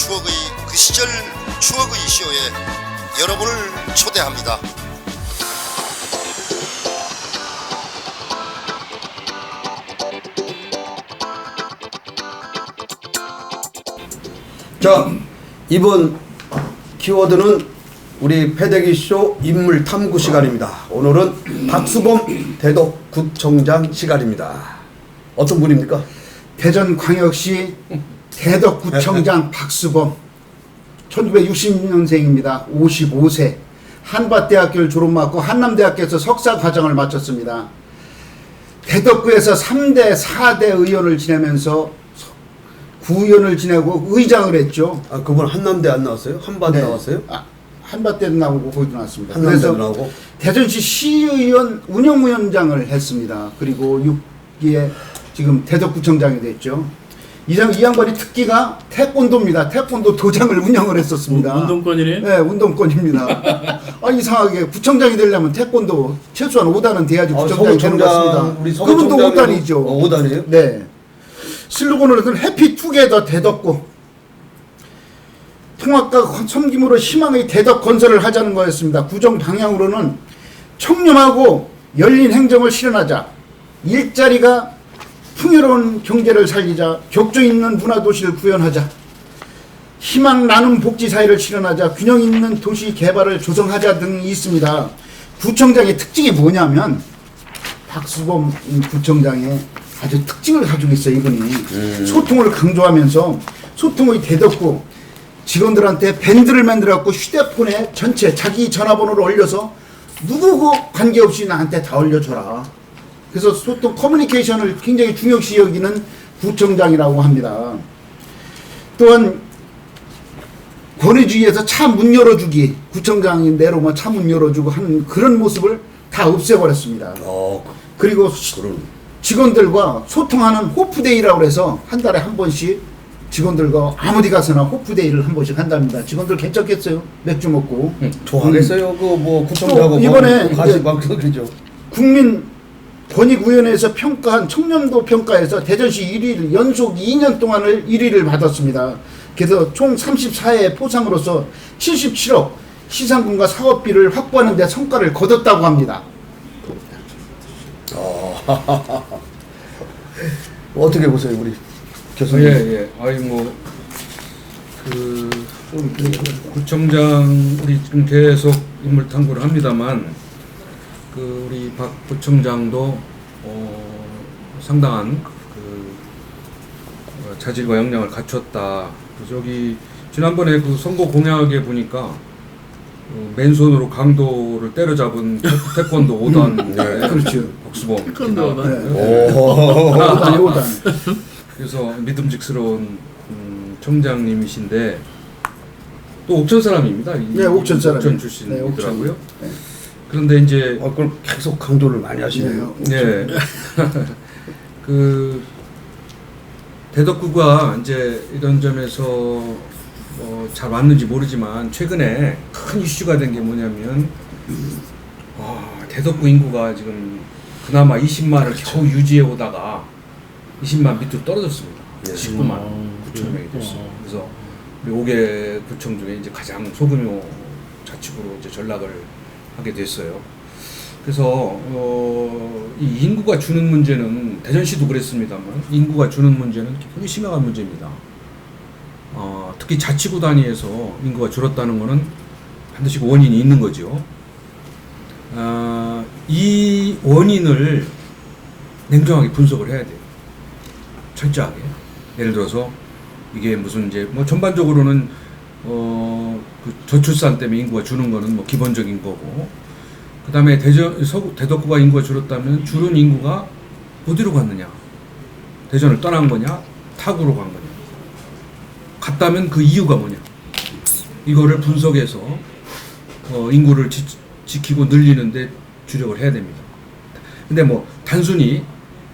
그 시절 추억의 쇼에 여러분을 초대합니다. 자, 이번 키워드는 우리 패대기쇼 인물 탐구 시간입니다. 오늘은 박수범 대덕구청장 시간입니다. 어떤 분입니까? 대전광역시 대덕구청장 박수범, 1960년생입니다. 55세. 한밭대학교를 졸업하고 한남대학교에서 석사 과정을 마쳤습니다. 대덕구에서 3대, 4대 의원을 지내면서 구의원을 지내고 의장을 했죠. 아, 그분 한남대 안 나왔어요? 한밭 나왔어요? 한밭대도 나오고 거기도 나왔습니다. 한남대도 나오고. 대전시 시의원 운영위원장을 했습니다. 그리고 6기에 지금 대덕구청장이 됐죠. 이 양반이 특기가 태권도입니다. 태권도 도장을 운영을 했었습니다. 운동권이네? 네, 운동권입니다. 이상하게 구청장이 되려면 태권도 최소한 5단은 돼야지 구청장이 되는 것 같습니다. 우리 그분도 5단이죠. 5단이에요? 네. 슬로건으로는 해피투게더 대덕구. 통합과 섬김으로 희망의 대덕 건설을 하자는 거였습니다. 구정 방향으로는 청렴하고 열린 행정을 실현하자, 일자리가 풍요로운 경제를 살리자, 격조 있는 문화도시를 구현하자, 희망 나눔 복지사회를 실현하자, 균형 있는 도시 개발을 조성하자 등이 있습니다. 구청장의 특징이 뭐냐면 박수범 구청장의 아주 특징을 가지고 있어요. 이분이 소통을 강조하면서 소통의 대덕구, 직원들한테 밴드를 만들어갖고 휴대폰에 전체 자기 전화번호를 올려서 누구고 관계없이 나한테 다 올려줘라. 그래서 소통 커뮤니케이션을 굉장히 중요시 여기는 구청장이라고 합니다. 또한 권위주의에서 차 문 열어주기, 구청장이 내로만 차 문 열어주고 하는 그런 모습을 다 없애버렸습니다. 그리고 직원들과 소통하는 호프데이라고 해서 한 달에 한 번씩 직원들과 아무리 가서나 호프데이를 한 번씩 한답니다. 직원들 괜찮겠어요? 맥주 먹고. 좋아하겠어요. 그 뭐 구청장하고 이번에 가시 방송이죠. 국민 권익위원회에서 평가한 청년도 평가에서 대전시 1위를 연속 2년 동안을 1위를 받았습니다. 그래서 총 34회 포상으로서 77억 시상금과 사업비를 확보하는 데 성과를 거뒀다고 합니다. 어떻게 보세요, 우리 교수님? 예. 구청장 우리 지금 계속 인물 탐구를 합니다만 우리 박 부청장도 상당한 자질과 역량을 갖췄다. 그래서 여기 지난번에 그 선거 공약에 보니까 맨손으로 강도를 때려잡은 태권도 5단 그렇죠. 박수범. 태권도 5단. 그래서 믿음직스러운 청장님이신데 또 옥천 사람입니다. 네, 옥천 사람. 옥천 출신이더라고요. 네. 그런데 이제 그걸 계속 강조를 많이 하시네요. 네. 그 대덕구가 이제 이런 점에서 잘 맞는지 모르지만 최근에 큰 이슈가 된 게 뭐냐면 대덕구 인구가 지금 그나마 20만을 겨우 유지해 오다가 20만 밑으로 떨어졌습니다. 19만 9천 명이 됐어요. 그래서 우리 5개 구청 중에 이제 가장 소규모 자치구로 이제 전락을 하게 됐어요. 그래서 이 인구가 주는 문제는 대전시도 그랬습니다만 인구가 주는 문제는 굉장히 심각한 문제입니다. 특히 자치구 단위에서 인구가 줄었다는 것은 반드시 원인이 있는 거죠. 이 원인을 냉정하게 분석을 해야 돼요. 철저하게. 예를 들어서 이게 무슨 이제 뭐 전반적으로는 그 저출산 때문에 인구가 주는 거는 뭐 기본적인 거고, 그 다음에 대덕구가 인구가 줄었다면 줄은 인구가 어디로 갔느냐? 대전을 떠난 거냐? 타구로 간 거냐? 갔다면 그 이유가 뭐냐? 이거를 분석해서 인구를 지키고 늘리는데 주력을 해야 됩니다. 근데 뭐 단순히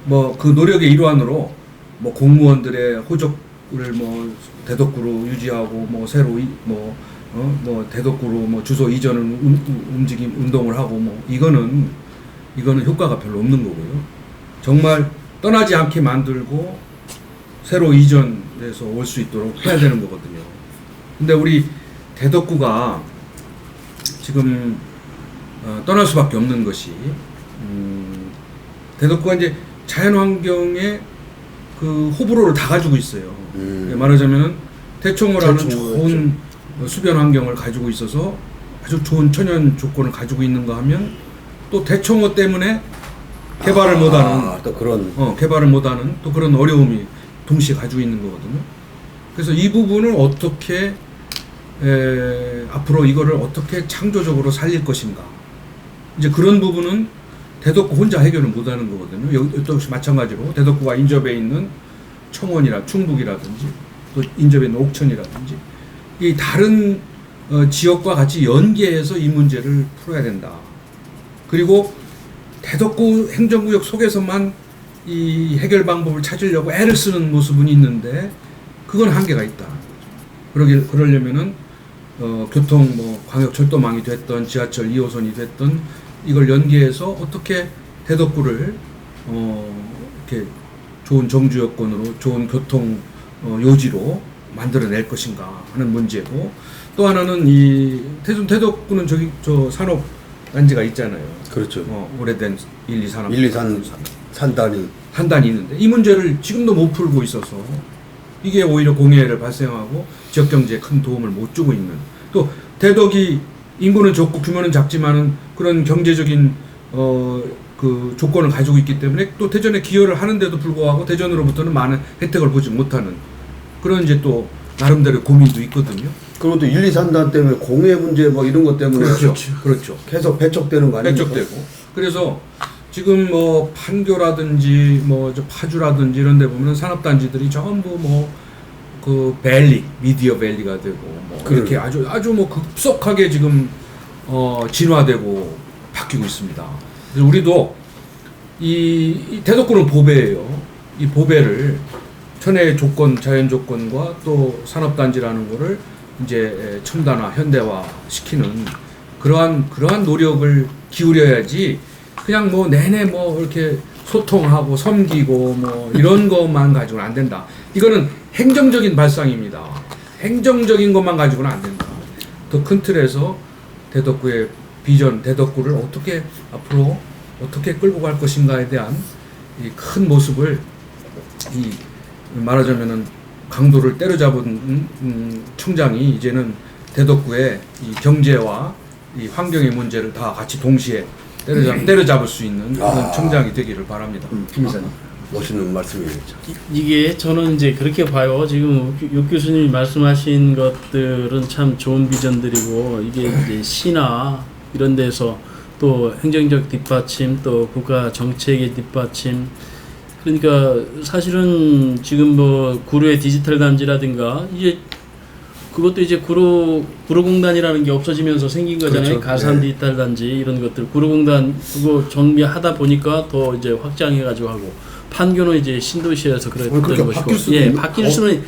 뭐 그 노력의 일환으로 뭐 공무원들의 호적을 뭐 대덕구로 유지하고 뭐 새로 뭐 대덕구로 뭐 주소 이전을 운동을 하고 뭐 이거는 효과가 별로 없는 거고요. 정말 떠나지 않게 만들고 새로 이전돼서 올 수 있도록 해야 되는 거거든요. 근데 우리 대덕구가 지금 떠날 수밖에 없는 것이 대덕구가 이제 자연환경에 그 호불호를 다 가지고 있어요. 말하자면은 대청호라는 대청호가 좋은 수변 환경을 가지고 있어서 아주 좋은 천연 조건을 가지고 있는가 하면 또 대청호 때문에 개발을 못하는 또 그런 개발을 못하는 또 그런 어려움이 동시에 가지고 있는 거거든요. 그래서 이 부분을 어떻게 앞으로 이거를 어떻게 창조적으로 살릴 것인가. 이제 그런 부분은 대덕구 혼자 해결을 못하는 거거든요. 여기 역시 마찬가지로 대덕구가 인접해 있는 청원이나 충북이라든지 또 인접해 있는 옥천이라든지 이 다른 지역과 같이 연계해서 이 문제를 풀어야 된다. 그리고 대덕구 행정구역 속에서만 이 해결 방법을 찾으려고 애를 쓰는 모습은 있는데 그건 한계가 있다. 그러려면은 교통 광역 철도망이 됐던 지하철 2호선이 됐던 이걸 연계해서 어떻게 대덕구를 이렇게 좋은 정주 여건으로 좋은 교통 요지로 만들어낼 것인가 하는 문제고, 또 하나는 이 대덕구는 저 산업 단지가 있잖아요. 그렇죠. 오래된 1, 2, 3 1, 2, 3 산단이 한 단이 있는데 이 문제를 지금도 못 풀고 있어서 이게 오히려 공해를 발생하고 지역 경제에 큰 도움을 못 주고 있는, 또 대덕이 인구는 적고 규모는 작지만은 그런 경제적인 그 조건을 가지고 있기 때문에 또 대전에 기여를 하는데도 불구하고 대전으로부터는 많은 혜택을 보지 못하는 그런 이제 또 나름대로 고민도 있거든요. 그리고 또 1, 2, 3단 때문에 공해 문제 뭐 이런 것 때문에 그렇죠. 계속 배척되는 거 아닙니까? 배척되고. 그래서 지금 판교라든지 저 파주라든지 이런 데 보면 산업단지들이 전부 그 밸리, 미디어 밸리가 되고 이렇게 아주 급속하게 지금 진화되고 바뀌고 있습니다. 그래서 우리도 이 대덕구는 보배예요. 이 보배를 천혜의 조건, 자연 조건과 또 산업단지라는 거를 이제 첨단화, 현대화 시키는 그러한 노력을 기울여야지 그냥 내내 이렇게 소통하고 섬기고 이런 것만 가지고는 안 된다. 이거는 행정적인 발상입니다. 행정적인 것만 가지고는 안 된다. 더 큰 틀에서 대덕구의 비전, 대덕구를 어떻게 앞으로 어떻게 끌고 갈 것인가에 대한 이 큰 모습을 말하자면은 강도를 때려잡은 청장이 이제는 대덕구의 이 경제와 이 환경의 문제를 다 같이 동시에 때려잡을 수 있는 그런 청장이 되기를 바랍니다. 김 이사님 멋있는 말씀이죠. 이게 저는 이제 그렇게 봐요. 지금 육 교수님이 말씀하신 것들은 참 좋은 비전들이고, 이게 이제 시나 이런 데서 또 행정적 뒷받침, 또 국가 정책의 뒷받침, 그러니까 사실은 지금 구로의 디지털 단지라든가 이제 그것도 이제 구로공단이라는 게 없어지면서 생긴 거잖아요. 그렇죠. 가산 디지털 단지 이런 것들 구로공단 그거 정비하다 보니까 더 이제 확장해가지고 하고, 판교는 이제 신도시에서 그랬던 것이고, 바뀔 수는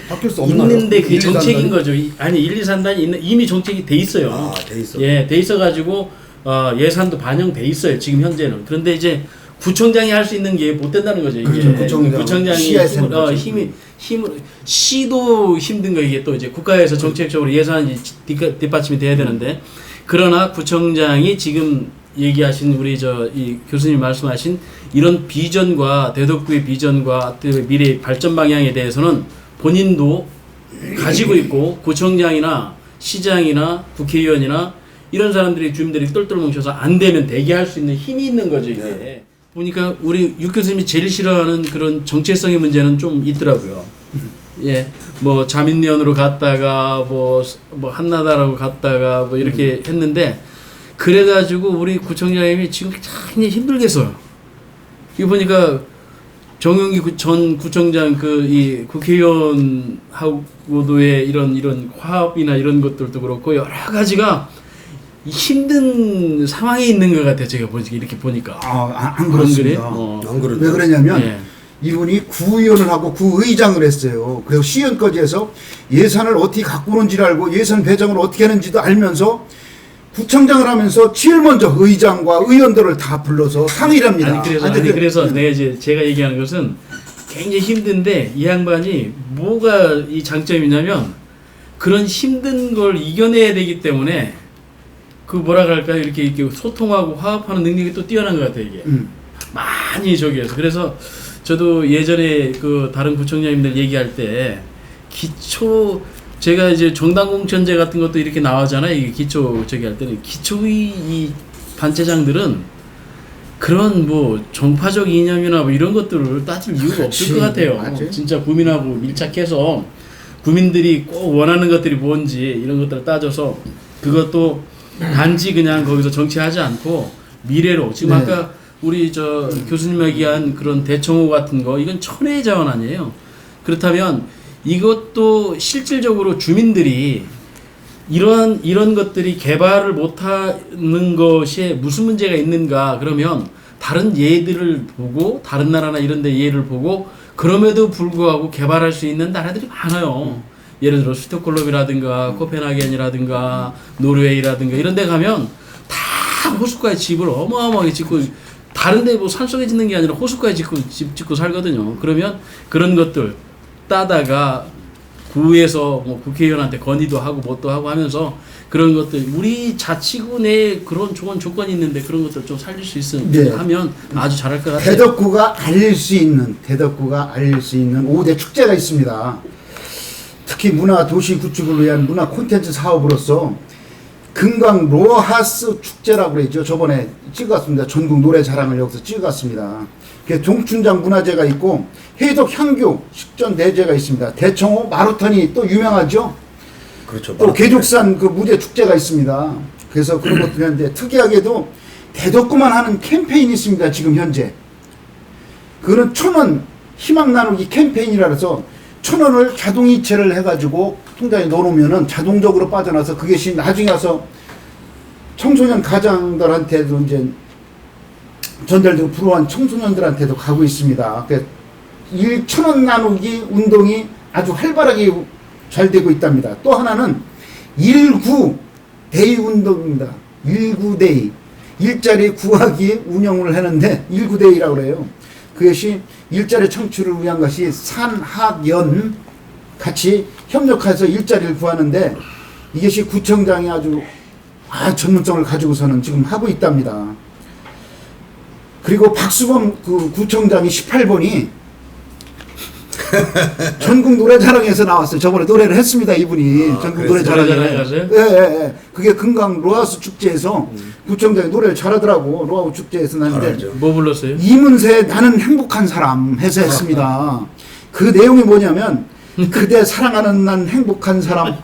바뀔 수 없나요? 있는데 그게 1, 2, 3 정책인 단이? 거죠. 아니 1, 2, 3단이 이미 정책이 돼 있어요. 돼 있어. 돼 있어가지고 예산도 반영돼 있어요. 지금 현재는. 그런데 이제 구청장이 할 수 있는 게 못 된다는 거죠. 이게 그렇죠. 구청장이 힘을 시도 힘든 거, 이게 또 이제 국가에서 정책적으로 예산이 뒷받침이 돼야 되는데, 그러나 구청장이 지금 얘기하신 우리 이 교수님 말씀하신 이런 비전과 대덕구의 비전과 미래의 발전 방향에 대해서는 본인도 가지고 있고, 구청장이나 시장이나 국회의원이나 이런 사람들이 주민들이 똘똘 뭉쳐서 안 되면 되게 할 수 있는 힘이 있는 거죠, 이게. 네. 보니까 우리 육 교수님이 제일 싫어하는 그런 정체성의 문제는 좀 있더라고요. 자민련으로 갔다가 한나라로 갔다가 이렇게 했는데, 그래가지고 우리 구청장님이 지금 굉장히 힘들겠어요. 이거 보니까 정영기 전 구청장 이 국회의원하고도의 이런 화합이나 이런 것들도 그렇고 여러 가지가 힘든 상황에 있는 것 같아요. 제가 이렇게 보니까. 안 그렇습니다. 안 그렇죠. 왜 그러냐면 이분이 구의원을 하고 구의장을 했어요. 그리고 시의원까지 해서 예산을 어떻게 갖고 오는지를 알고 예산 배정을 어떻게 하는지도 알면서 구청장을 하면서 제일 먼저 의장과 의원들을 다 불러서 상의를 합니다. 그래서 제가 얘기하는 것은 굉장히 힘든데, 이 양반이 뭐가 이 장점이냐면 그런 힘든 걸 이겨내야 되기 때문에 그 뭐라 그럴까요? 이렇게 소통하고 화합하는 능력이 또 뛰어난 것 같아요, 이게. 많이 저기해서. 그래서 저도 예전에 그 다른 구청장님들 얘기할 때 제가 이제 정당공천제 같은 것도 이렇게 나오잖아요. 이게 기초 저기 할 때는 기초의 이 단체장들은 그런 뭐 정파적 이념이나 뭐 이런 것들을 따질 이유가 없을 것 같아요. 맞아요. 진짜 구민하고 밀착해서 구민들이 꼭 원하는 것들이 뭔지 이런 것들을 따져서 그것도 단지 그냥 거기서 정치하지 않고 미래로 지금 네. 아까 우리 저 교수님 얘기한 그런 대청호 같은 거 이건 천혜의 자원 아니에요. 그렇다면 이것도 실질적으로 주민들이 이런 것들이 개발을 못하는 것에 무슨 문제가 있는가 그러면 다른 예들을 보고 다른 나라나 이런 데 예를 보고 그럼에도 불구하고 개발할 수 있는 나라들이 많아요. 예를 들어 스톡홀름이라든가 코펜하겐이라든가 노르웨이라든가 이런 데 가면 다 호숫가에 집을 어마어마하게 짓고 다른 데 뭐 산속에 짓는 게 아니라 호숫가에 집 짓고 살거든요. 그러면 그런 것들 따다가 구에서 뭐 국회의원한테 건의도 하고 뭣도 하고 하면서 그런 것들 우리 자치구 내에 그런 좋은 조건이 있는데 그런 것들 좀 살릴 수 있으면 네. 하면 아주 잘할 것 같아요. 대덕구가 알릴 수 있는 5대 축제가 있습니다. 특히 문화 도시 구축을 위한 문화 콘텐츠 사업으로서 금강 로하스 축제라고 그러죠. 저번에 찍었습니다. 전국 노래 자랑을 여기서 찍었습니다. 종춘장 문화제가 있고 해덕 향교 식전 대제가 있습니다. 대청호 마루턴이 또 유명하죠. 그렇죠. 또 계족산 그 무대 축제가 있습니다. 그래서 그런 것들이 하는데 특이하게도 대덕구만 하는 캠페인이 있습니다. 지금 현재 그거는 1,000원 희망 나누기 캠페인이라 해서 1,000원을 자동이체를 해가지고 통장에 넣어놓으면은 자동적으로 빠져나서 그것이 나중에 와서 청소년 가장들한테도 이제 전달되고 불우한 청소년들한테도 가고 있습니다. 1,000원 나누기 운동이 아주 활발하게 잘 되고 있답니다. 또 하나는 19데이 운동입니다. 19데이. 일자리 구하기 운영을 하는데 19데이라고 그래요. 그것이 일자리 창출을 위한 것이 산학연 같이 협력해서 일자리를 구하는데 이것이 구청장이 아주 전문성을 가지고서는 지금 하고 있답니다. 그리고 박수범 그 구청장이 18번이 전국 노래자랑에서 나왔어요. 저번에 노래를 했습니다. 이분이 전국 노래자랑에. 노래자랑에 예. 그게 금강 로하스 축제에서 구청장이 노래를 잘하더라고. 로하우 축제에서 나는데 뭐 불렀어요? 이문세 나는 행복한 사람 해서 했습니다. 그 내용이 뭐냐면 그대 사랑하는 난 행복한 사람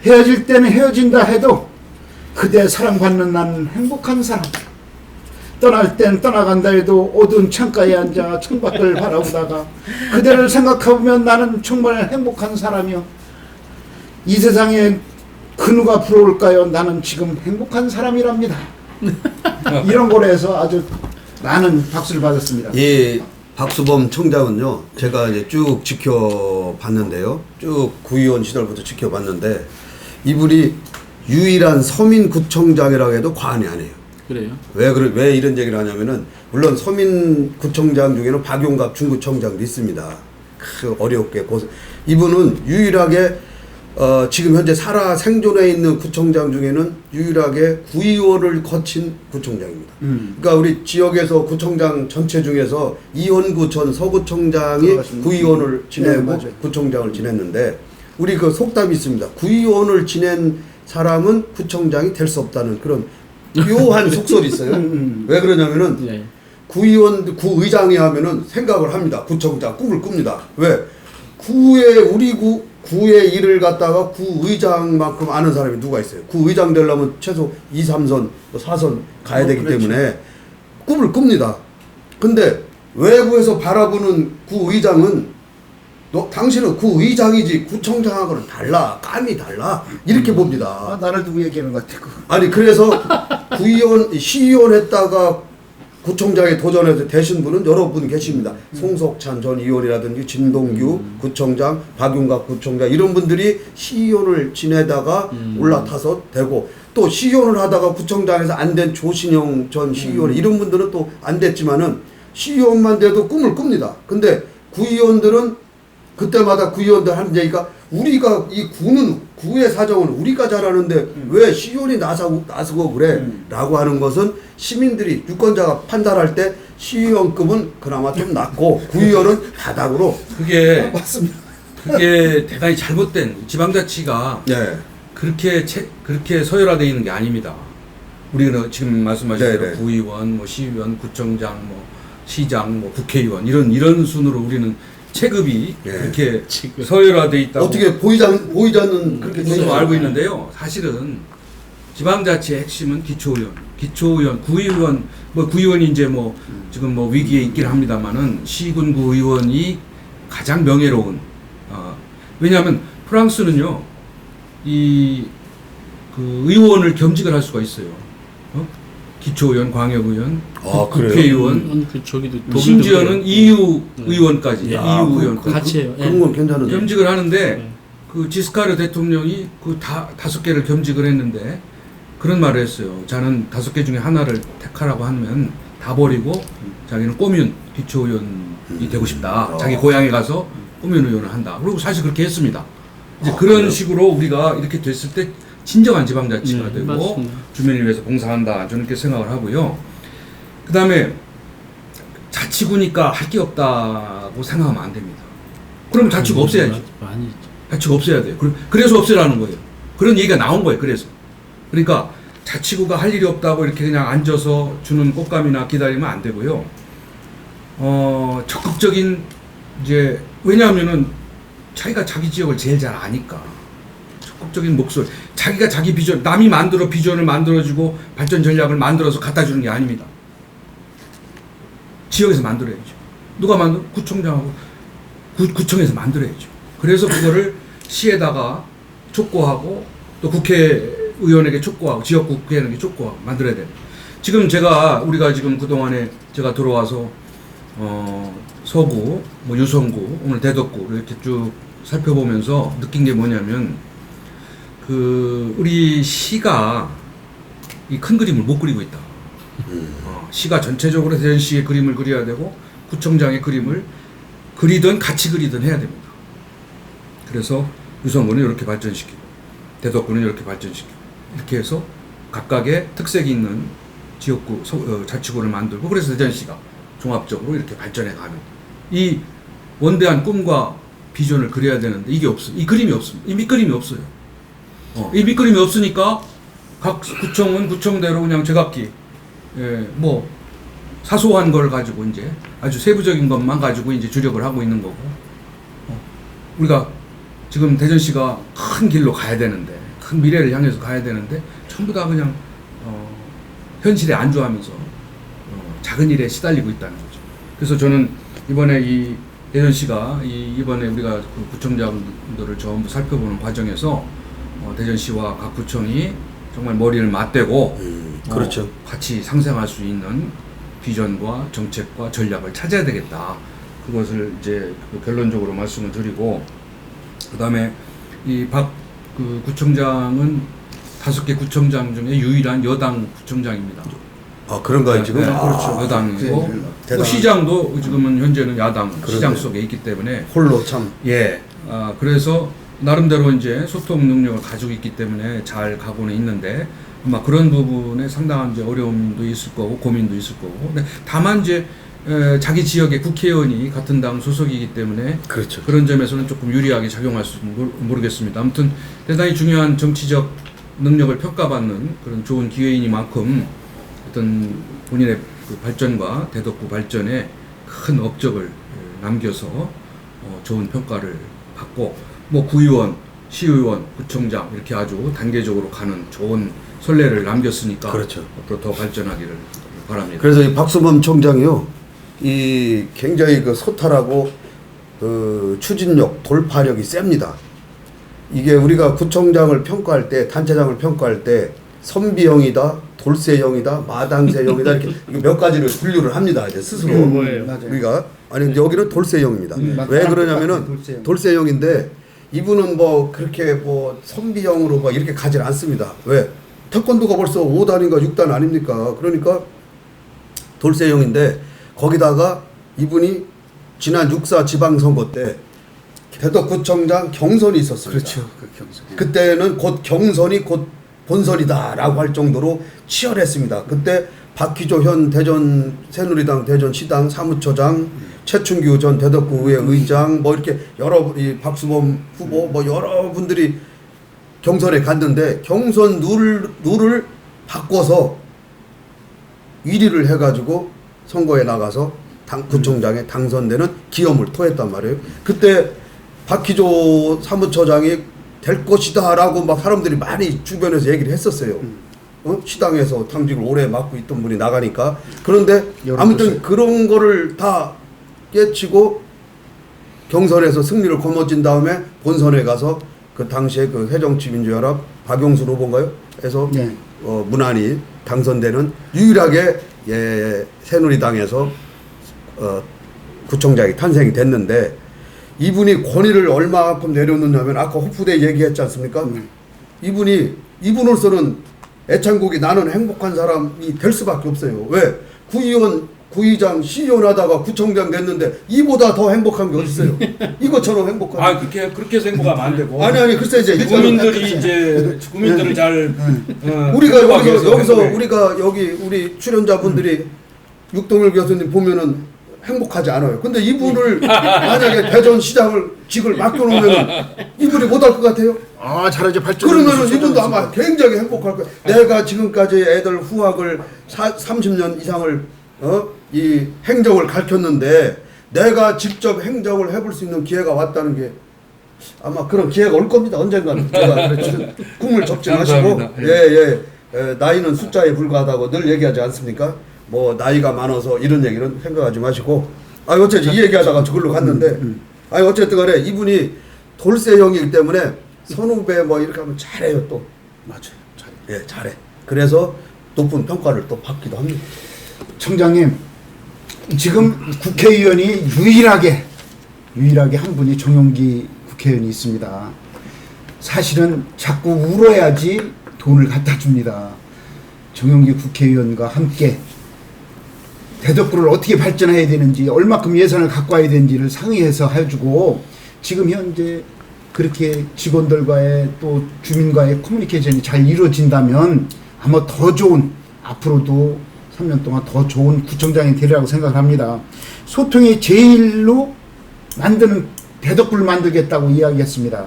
헤어질 때는 헤어진다 해도 그대 사랑받는 난 행복한 사람 떠날 땐 떠나간다 해도 어두운 창가에 앉아 창밖을 바라보다가 그대를 생각해보면 나는 정말 행복한 사람이요. 이 세상에 그 누가 부러울까요? 나는 지금 행복한 사람이랍니다. 이런 거로 해서 아주 많은 박수를 받았습니다. 이 박수범 청장은요, 제가 이제 쭉 지켜봤는데요. 쭉 구의원 시절부터 지켜봤는데, 이분이 유일한 서민구청장이라고 해도 과언이 아니에요. 그래요? 왜 이런 얘기를 하냐면은, 물론 서민구청장 중에는 박용갑 중구청장도 있습니다. 어렵게 이분은 유일하게 지금 현재 생존해 있는 구청장 중에는 유일하게 구의원을 거친 구청장입니다. 그러니까 우리 지역에서 구청장 전체 중에서 이원구 전 서구청장이 구의원을 지내고 네, 구청장을 지냈는데, 우리 그 속담이 있습니다. 구의원을 지낸 사람은 구청장이 될 수 없다는 그런 묘한 속설이 있어요. 왜 그러냐면은 네. 구의장이 하면은 생각을 합니다. 구청장 꿈을 꿉니다. 왜? 우리 구의 일을 갖다가 구의장만큼 아는 사람이 누가 있어요? 구의장 되려면 최소 2, 3선, 4선 가야 되기 그렇죠. 때문에 꿈을 꿉니다. 근데 외부에서 바라보는 구의장은 당신은 구의장이지 구청장하고는 달라. 감이 달라. 이렇게 봅니다. 나를 두고 얘기하는 것 같아. 아니 그래서 시의원 했다가 구청장에 도전해서 되신 분은 여러 분 계십니다. 송석찬 전 의원이라든지 진동규 구청장, 박용갑 구청장 이런 분들이 시의원을 지내다가 올라타서 되고, 또 시의원을 하다가 구청장에서 안 된 조신영 전 시의원 이런 분들은 또 안 됐지만은 시의원만 돼도 꿈을 꿉니다. 근데 구의원들은 그때마다 구의원들 하는 얘기가 우리가 이 구의 사정은 우리가 잘 아는데 왜 시의원이 나서고 그래? 라고 하는 것은 시민들이 유권자가 판단할 때 시의원급은 그나마 좀 낮고 구의원은 바닥으로 그게 맞습니다. 그게 대단히 잘못된 지방자치가 네. 그렇게 서열화되어 있는 게 아닙니다. 우리는 지금 말씀하신 대로 네네. 구의원, 뭐 시의원, 구청장, 뭐 시장, 뭐 국회의원 이런 순으로 우리는 체급이 네. 그렇게 체급. 서열화되어 있다고 어떻게 보이지 않는 그렇게 저도 되죠. 알고 있는데요. 사실은 지방자치의 핵심은 기초의원, 구의원, 뭐 구의원이 이제 뭐 지금 뭐 위기에 있긴 합니다만은 시군 구의원이 가장 명예로운. 왜냐하면 프랑스는요, 그 의원을 겸직을 할 수가 있어요. 기초의원, 광역의원, 아, 그래요? 국회의원, 저기도 독일도 심지어는 그래요. EU 의원까지, 야, EU 의원 같이 해요. 그런 건 괜찮은데. 겸직을 하는데 네. 그 지스카르 대통령이 그 5개를 겸직을 했는데 그런 말을 했어요. 자는 5개 중에 하나를 택하라고 하면 다 버리고 자기는 꼬뮌 기초의원이 되고 싶다. 자기 고향에 가서 꼬뮌 의원을 한다. 그리고 사실 그렇게 했습니다. 이제 그런 그래요? 식으로 우리가 이렇게 됐을 때 진정한 지방자치가 네, 되고 맞습니다. 주민을 위해서 봉사한다. 저는 그렇게 생각을 하고요. 그 다음에 자치구니까 할 게 없다고 생각하면 안 됩니다. 그럼 자치구 없애야죠. 많이 있죠. 자치구 없애야 돼요. 그래서 없애라는 거예요. 그런 얘기가 나온 거예요. 그래서. 그러니까 자치구가 할 일이 없다고 이렇게 그냥 앉아서 주는 꽃감이나 기다리면 안 되고요. 적극적인 이제 왜냐하면은 자기가 자기 지역을 제일 잘 아니까 적극적인 목소리. 자기가 자기 비전, 남이 비전을 만들어주고 발전 전략을 만들어서 갖다 주는 게 아닙니다. 지역에서 만들어야죠. 누가 구청장하고 구청에서 만들어야죠. 그래서 그거를 시에다가 촉구하고 또 국회의원에게 촉구하고 지역 국회의원에게 촉구하고 만들어야 돼요. 지금 우리가 지금 그동안에 제가 들어와서 서구, 뭐 유성구, 오늘 대덕구 이렇게 쭉 살펴보면서 느낀 게 뭐냐면 우리 시가 이 큰 그림을 못 그리고 있다. 시가 전체적으로 대전시의 그림을 그려야 되고 구청장의 그림을 그리든 같이 그리든 해야 됩니다. 그래서 유성구는 이렇게 발전시키고 대덕구는 이렇게 발전시키고 이렇게 해서 각각의 특색이 있는 지역구, 자치구를 만들고 그래서 대전시가 종합적으로 이렇게 발전해 가는 이 원대한 꿈과 비전을 그려야 되는데 이게 없어요. 이 그림이 없습니다. 이 밑그림이 없어요. 이 밑그림이 없으니까 각 구청은 구청대로 그냥 제각기 뭐 사소한 걸 가지고 이제 아주 세부적인 것만 가지고 이제 주력을 하고 있는 거고 우리가 지금 대전시가 큰 길로 가야 되는데 큰 미래를 향해서 가야 되는데 전부 다 그냥 현실에 안주하면서 작은 일에 시달리고 있다는 거죠. 그래서 저는 이번에 이 대전시가 이번에 우리가 그 구청장들을 전부 살펴보는 과정에서 대전시와 각 구청이 정말 머리를 맞대고 그렇죠. 같이 상생할 수 있는 비전과 정책과 전략을 찾아야 되겠다. 그것을 이제 결론적으로 말씀을 드리고 그다음에 그 구청장은 5개 구청장 중에 유일한 여당 구청장입니다. 아, 그런가요, 지금? 네, 아, 그렇죠. 여당이고 대단한- 뭐 시장도 지금은 현재는 야당 그러네요. 시장 속에 있기 때문에 홀로 참. 그래서 나름대로 이제 소통 능력을 가지고 있기 때문에 잘 가고는 있는데 아마 그런 부분에 상당한 이제 어려움도 있을 거고 고민도 있을 거고 근데 다만 이제 자기 지역의 국회의원이 같은 당 소속이기 때문에 그렇죠. 그런 점에서는 조금 유리하게 작용할 수 모르겠습니다. 아무튼 대단히 중요한 정치적 능력을 평가받는 그런 좋은 기회이니만큼 어떤 본인의 그 발전과 대덕구 발전에 큰 업적을 남겨서 좋은 평가를 받고 뭐 구의원, 시의원, 구청장 이렇게 아주 단계적으로 가는 좋은 선례를 남겼으니까 그렇죠. 앞으로 더 발전하기를 바랍니다. 그래서 이 박수범 총장이요, 이 굉장히 그 소탈하고 그 추진력, 돌파력이 셉니다. 이게 우리가 구청장을 평가할 때, 단체장을 평가할 때 선비형이다, 돌쇠형이다, 마당쇠형이다 이렇게 몇 가지를 분류를 합니다. 이제 스스로 뭐예요? 맞아요. 우리가 아니 근데 여기는 돌쇠형입니다. 맞아요. 왜 그러냐면은 돌쇠형. 돌쇠형인데 이분은 뭐 그렇게 뭐 선비형으로 막 이렇게 가질 않습니다. 왜? 태권도가 벌써 5단인가 6단 아닙니까? 그러니까 돌쇠형인데 거기다가 이분이 지난 6.4 지방선거 때 대덕구청장 경선이 있었습니다. 그렇죠. 그 경선. 그때는 곧 경선이 곧 본선이다라고 할 정도로 치열했습니다. 그때 박희조 현 대전 새누리당 대전시당 사무처장, 최춘규 전 대덕구의회 의장, 뭐 이렇게 여러 이 박수범 후보 뭐 여러 분들이 경선에 갔는데 경선 룰을 바꿔서 1위를 해가지고 선거에 나가서 구청장에 당선되는 기염을 토했단 말이에요. 그때 박희조 사무처장이 될 것이다라고 막 사람들이 많이 주변에서 얘기를 했었어요. 시당에서 당직을 오래 맡고 있던 분이 나가니까. 그런데 아무튼 그런 거를 다 깨치고 경선에서 승리를 거머쥔 다음에 본선에 가서 그 당시에 그 새정치민주연합 박용수 후보인가요? 해서 네. 무난히 당선되는 유일하게 새누리당에서 구청장이 탄생이 됐는데 이분이 권위를 얼마큼 내려놓냐면 아까 호프대 얘기했지 않습니까? 이분으로서는 애창곡이 나는 행복한 사람이 될 수밖에 없어요. 왜? 구의원, 구의장, 시의원 하다가 구청장 됐는데 이보다 더 행복한 게 어디 있어요? 이것처럼 행복한. 아 그렇게 해서 행복하면 안 되고. 아니 글쎄 이제 국민들을 잘 우리가 행복하게 해서 여기서 행복해. 우리가 여기 우리 출연자분들이 육동일 교수님 보면은 행복하지 않아요. 근데 이분을 만약에 대전시장을 직을 맡겨놓으면 이분이 못할 것 같아요. 아 잘하죠. 발전. 그러면은 이분도 아마 굉장히 행복할 거예요. 내가 지금까지 애들 후학을 30년 이상을 이 행정을 가르쳤는데 내가 직접 행정을 해볼 수 있는 기회가 왔다는 게 아마 그런 기회가 올 겁니다. 언젠가는. 제가 꿈을 접지 마시고 감사합니다. 나이는 숫자에 불과하다고 늘 얘기하지 않습니까? 뭐 나이가 많아서 이런 얘기는 생각하지 마시고 어쨌든 이 얘기하다가 저걸로 갔는데 어쨌든 간에 이분이 돌쇠형이기 때문에 선후배 뭐 이렇게 하면 잘해요 또. 맞아요. 예, 잘해. 그래서 높은 평가를 또 받기도 합니다. 청장님, 지금 국회의원이 유일하게 한 분이 정용기 국회의원이 있습니다. 사실은 자꾸 울어야지 돈을 갖다 줍니다. 정용기 국회의원과 함께 대덕구를 어떻게 발전해야 되는지, 얼마큼 예산을 갖고 와야 되는지를 상의해서 해주고, 지금 현재 그렇게 직원들과의 또 주민과의 커뮤니케이션이 잘 이루어진다면 아마 더 좋은, 앞으로도 3년 동안 더 좋은 구청장이 되리라고 생각을 합니다. 소통이 제일로 만드는 대덕구를 만들겠다고 이야기했습니다.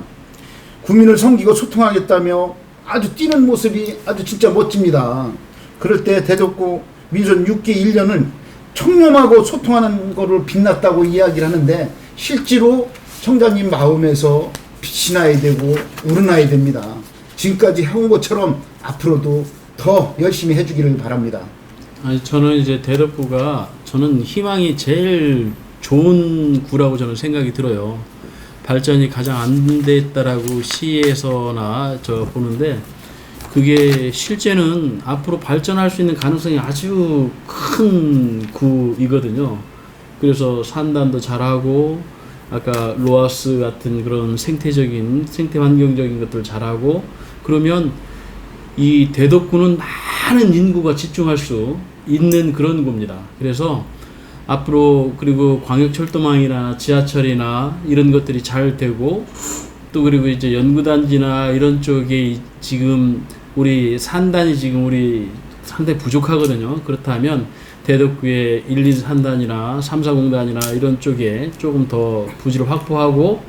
국민을 섬기고 소통하겠다며 아주 뛰는 모습이 아주 진짜 멋집니다. 그럴 때 대덕구 민선 6기 1년은 청렴하고 소통하는 거를 빛났다고 이야기를 하는데 실제로 청장님 마음에서 빛이 나야 되고 우러나야 됩니다. 지금까지 해온 것처럼 앞으로도 더 열심히 해주기를 바랍니다. 아니 저는 이제 대덕구가 저는 희망이 제일 좋은 구라고 저는 생각이 들어요. 발전이 가장 안 됐다라고 시에서나 저 보는데 그게 실제는 앞으로 발전할 수 있는 가능성이 아주 큰 구이거든요. 그래서 산단도 잘하고 아까 로하스 같은 그런 생태 환경적인 것들 잘하고 그러면 이 대덕구는 많은 인구가 집중할 수 있는 그런 구입니다. 그래서 앞으로 그리고 광역철도망이나 지하철이나 이런 것들이 잘 되고 또 그리고 이제 연구단지나 이런 쪽에 지금 우리 산단이 지금 우리 상당히 부족하거든요. 그렇다면 대덕구의 1, 2 산단이나 3, 4 공단이나 이런 쪽에 조금 더 부지를 확보하고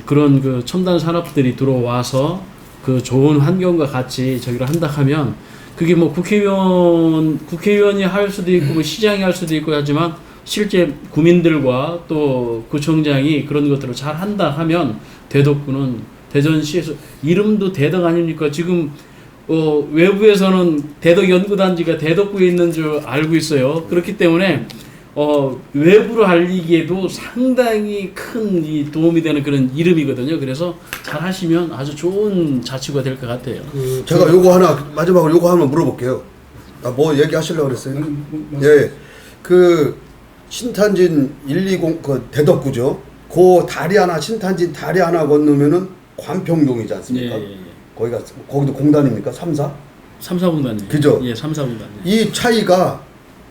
그런 그 첨단 산업들이 들어와서 그 좋은 환경과 같이 저기를 한다 하면 그게 뭐 국회의원이 할 수도 있고 뭐 시장이 할 수도 있고 하지만 실제 구민들과 또 구청장이 그런 것들을 잘 한다 하면 대덕구는 대전시에서 이름도 대덕 아닙니까? 지금 외부에서는 대덕 연구단지가 대덕구에 있는 줄 알고 있어요. 그렇기 때문에 외부로 알리기에도 상당히 큰 이 도움이 되는 그런 이름이거든요. 그래서 잘 하시면 아주 좋은 자치구가 될 것 같아요. 제가 요거 하나 마지막으로 요거 하나 물어볼게요. 뭐 얘기하시려고 그랬어요? 예, 그 신탄진 120 그 대덕구죠. 그 다리 하나 신탄진 다리 하나 건너면은 관평동이지 않습니까? 예. 거기도 공단입니까? 3, 4? 3, 4공단이요. 그죠? 예, 3, 4공단. 이 차이가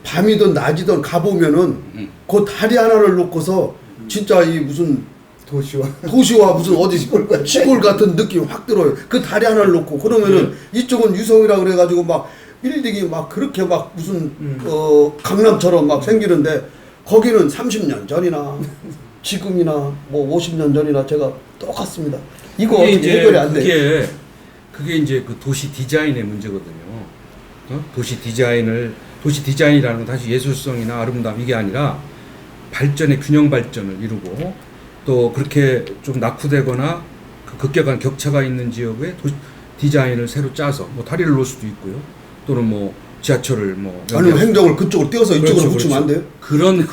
밤이든 낮이든 가보면은 그 다리 하나를 놓고서 진짜 이 무슨 도시와 무슨 어디 시골 같은 느낌 확 들어요. 그 다리 하나를 놓고 그러면은 이쪽은 유성이라 그래가지고 막 빌딩이 막 그렇게 막 무슨 강남처럼 막 생기는데 거기는 30년 전이나 지금이나 뭐 50년 전이나 제가 똑같습니다. 이거 그게 어떻게 해결이 안 돼? 그게 이제 그 도시 디자인의 문제거든요. 도시 디자인이라는 건 다시 예술성이나 아름다움 이게 아니라 발전의 균형 발전을 이루고 또 그렇게 좀 낙후되거나 그 급격한 격차가 있는 지역에 디자인을 새로 짜서 뭐 다리를 놓을 수도 있고요. 또는 뭐 지하철을 뭐 아니면 행정을 그쪽으로 띄워서 이쪽으로 그렇죠, 붙이면 안 돼요? 그런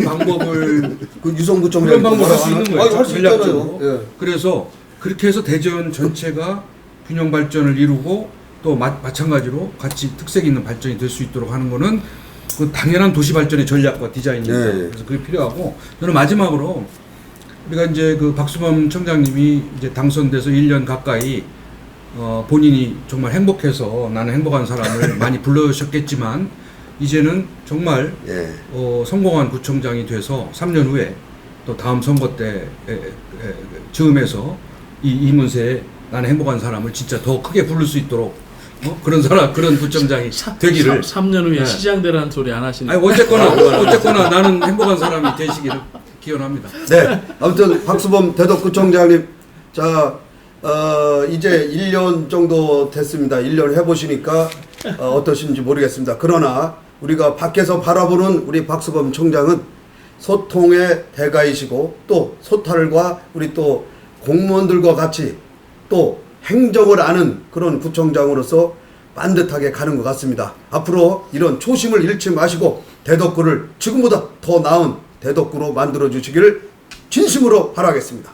방법을 그 유성구청장 그런 방법 할 수 있는 거예요. 할수 있잖아요. 전략적으로. 예. 그래서 그렇게 해서 대전 전체가 균형 발전을 이루고 또 마찬가지로 같이 특색 있는 발전이 될 수 있도록 하는 거는 그 당연한 도시 발전의 전략과 디자인입니다. 예. 그래서 그게 필요하고 저는 마지막으로 우리가 이제 그 박수범 청장님이 이제 당선돼서 1년 가까이 본인이 정말 행복해서 나는 행복한 사람을 많이 불러셨겠지만 이제는 정말 예. 성공한 구청장이 돼서 3년 후에 또 다음 선거 때 즈음에서 이 이문세의 나는 행복한 사람을 진짜 더 크게 부를 수 있도록 그런 구청장이 되기를 3년 후에 네. 시장대라는 소리 안 하시는. 아니 어쨌거나 나는 행복한 사람이 되시기를 기원합니다. 네. 아무튼 박수범 대덕구청장님, 자 이제 1년 정도 됐습니다. 1년 해보시니까 어떠신지 모르겠습니다. 그러나 우리가 밖에서 바라보는 우리 박수범 청장은 소통의 대가이시고 또 소탈과 우리 또 공무원들과 같이 또 행정을 아는 그런 구청장으로서 반듯하게 가는 것 같습니다. 앞으로 이런 초심을 잃지 마시고 대덕구를 지금보다 더 나은 대덕구로 만들어 주시기를 진심으로 바라겠습니다.